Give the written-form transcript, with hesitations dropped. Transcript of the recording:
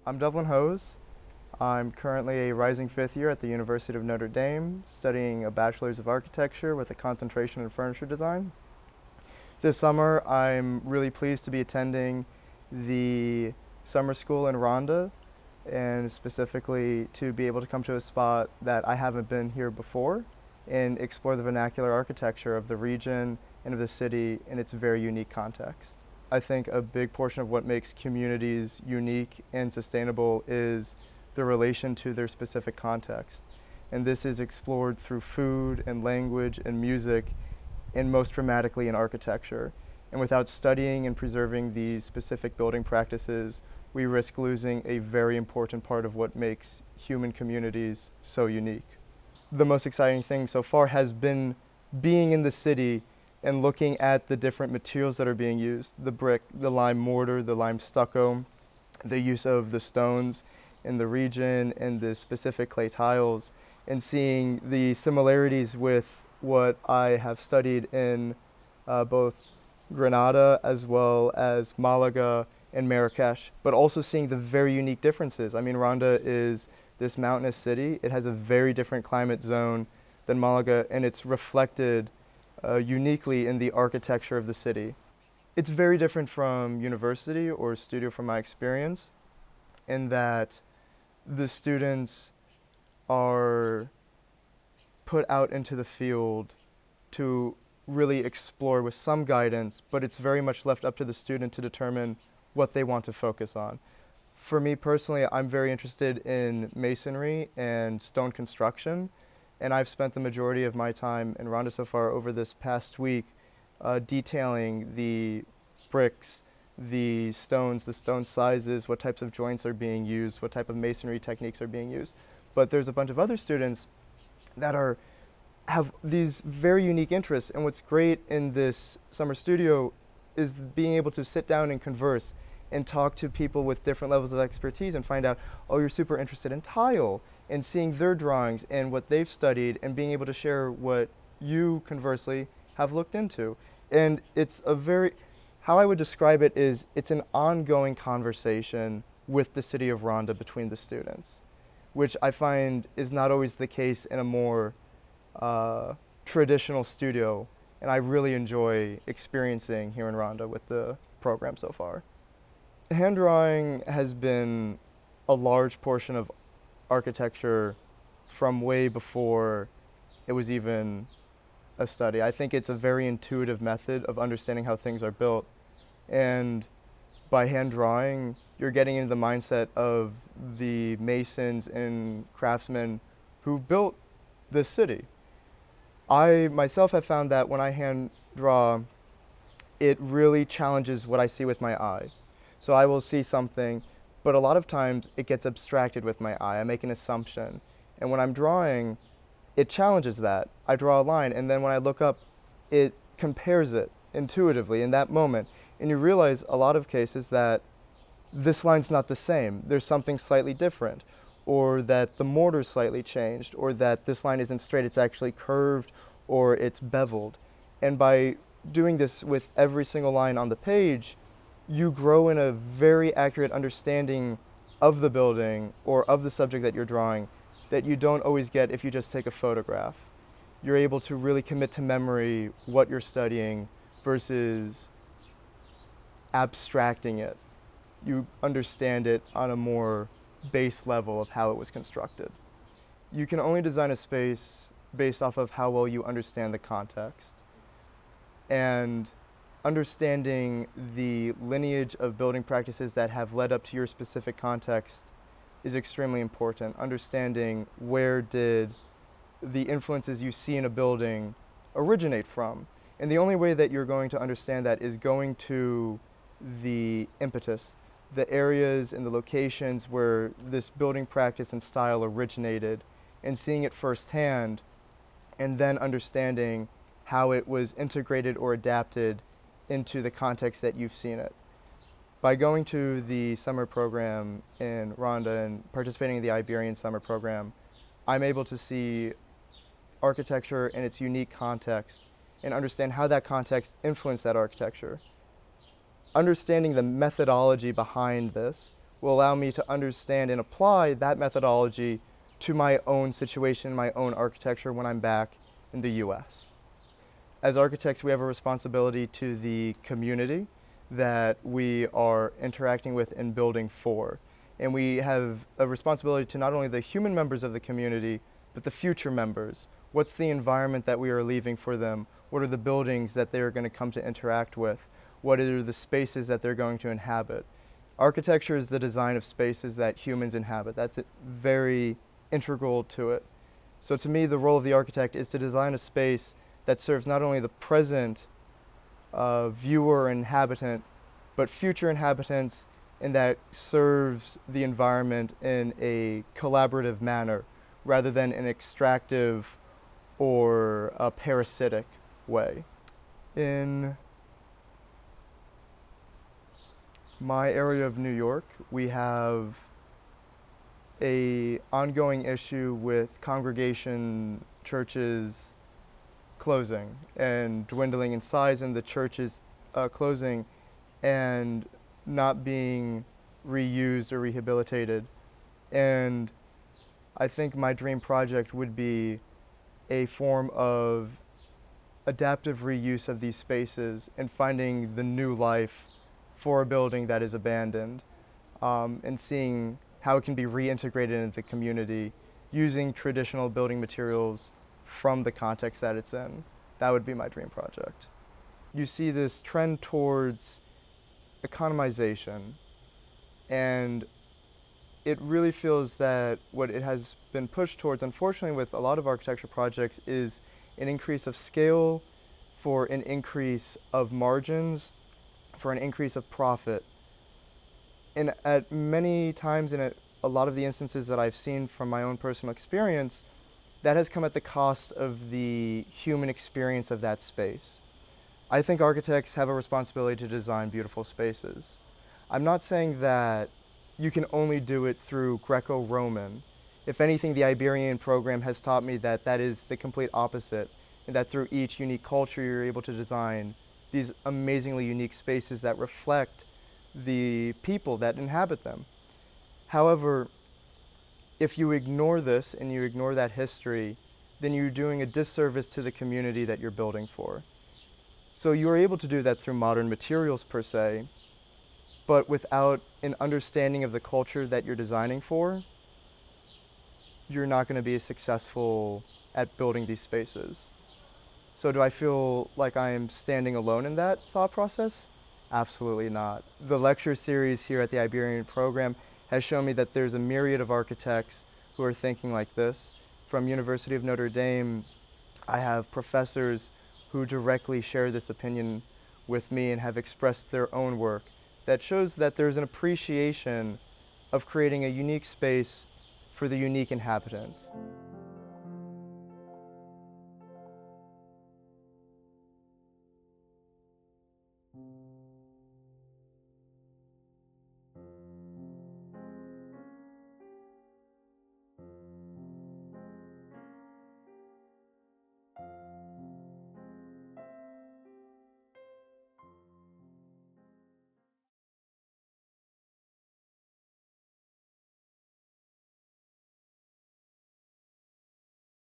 I'm Devlin Hose. I'm currently a rising fifth year at the University of Notre Dame, studying a Bachelor's of Architecture with a concentration in furniture design. This summer, I'm really pleased to be attending the summer school in Ronda, and specifically to be able to come to a spot that I haven't been here before and explore the vernacular architecture of the region and of the city in its very unique context. I think a big portion of what makes communities unique and sustainable is the relation to their specific context. And this is explored through food and language and music, and most dramatically in architecture. And without studying and preserving these specific building practices, we risk losing a very important part of what makes human communities so unique. The most exciting thing so far has been being in the city and looking at the different materials that are being used, the brick, the lime mortar, the lime stucco, the use of the stones in the region and the specific clay tiles, and seeing the similarities with what I have studied in both Granada as well as Malaga and Marrakesh, but also seeing the very unique differences. I mean, Ronda is this mountainous city. It has a very different climate zone than Malaga, and it's reflected uniquely in the architecture of the city. It's very different from university or studio from my experience, in that the students are put out into the field to really explore with some guidance, but it's very much left up to the student to determine what they want to focus on. For me personally, I'm very interested in masonry and stone construction, and I've spent the majority of my time in Ronda so far over this past week detailing the bricks, the stone sizes, what types of joints are being used, what type of masonry techniques are being used. But there's a bunch of other students that have these very unique interests, and what's great in this summer studio is being able to sit down and converse and talk to people with different levels of expertise and find out, oh, you're super interested in tile, and seeing their drawings and what they've studied and being able to share what you conversely have looked into. And it's how I would describe it is it's an ongoing conversation with the city of Ronda between the students, which I find is not always the case in a more traditional studio, and I really enjoy experiencing here in Ronda with the program so far. Hand drawing has been a large portion of architecture from way before it was even a study. I think it's a very intuitive method of understanding how things are built, and by hand drawing, you're getting into the mindset of the masons and craftsmen who built this city. I myself have found that when I hand draw, it really challenges what I see with my eye. So I will see something, but a lot of times it gets abstracted with my eye. I make an assumption. And when I'm drawing, it challenges that. I draw a line, and then when I look up, it compares it intuitively in that moment. And you realize a lot of cases that this line's not the same. There's something slightly different, or that the mortar's slightly changed, or that this line isn't straight, it's actually curved, or it's beveled. And by doing this with every single line on the page, you grow in a very accurate understanding of the building or of the subject that you're drawing that you don't always get if you just take a photograph. You're able to really commit to memory what you're studying versus abstracting it. You understand it on a more base level of how it was constructed. You can only design a space based off of how well you understand the context. And understanding the lineage of building practices that have led up to your specific context is extremely important. Understanding where did the influences you see in a building originate from. And the only way that you're going to understand that is going to the impetus, the areas and the locations where this building practice and style originated, and seeing it firsthand, and then understanding how it was integrated or adapted into the context that you've seen it. By going to the summer program in Ronda and participating in the Iberian Summer Program, I'm able to see architecture in its unique context and understand how that context influenced that architecture. Understanding the methodology behind this will allow me to understand and apply that methodology to my own situation, my own architecture when I'm back in the US. As architects, we have a responsibility to the community that we are interacting with and building for. And we have a responsibility to not only the human members of the community, but the future members. What's the environment that we are leaving for them? What are the buildings that they are going to come to interact with? What are the spaces that they're going to inhabit? Architecture is the design of spaces that humans inhabit. That's very integral to it. So to me, the role of the architect is to design a space that serves not only the present viewer and inhabitant, but future inhabitants, and that serves the environment in a collaborative manner rather than an extractive or a parasitic way. In my area of New York, we have an ongoing issue with congregation churches closing and dwindling in size, and the churches closing and not being reused or rehabilitated. And I think my dream project would be a form of adaptive reuse of these spaces and finding the new life for a building that is abandoned, and seeing how it can be reintegrated into the community using traditional building materials from the context that it's in. That would be my dream project. You see this trend towards economization, and it really feels that what it has been pushed towards, unfortunately with a lot of architecture projects, is an increase of scale for an increase of margins, for an increase of profit. And at many times, in a lot of the instances that I've seen from my own personal experience, that has come at the cost of the human experience of that space. I think architects have a responsibility to design beautiful spaces. I'm not saying that you can only do it through Greco-Roman. If anything, the Iberian program has taught me that that is the complete opposite, and that through each unique culture you're able to design these amazingly unique spaces that reflect the people that inhabit them. However, if you ignore this and you ignore that history, then you're doing a disservice to the community that you're building for. So you're able to do that through modern materials per se, but without an understanding of the culture that you're designing for, you're not going to be successful at building these spaces. So do I feel like I am standing alone in that thought process? Absolutely not. The lecture series here at the Iberian program has shown me that there's a myriad of architects who are thinking like this. From University of Notre Dame, I have professors who directly share this opinion with me and have expressed their own work that shows that there's an appreciation of creating a unique space for the unique inhabitants.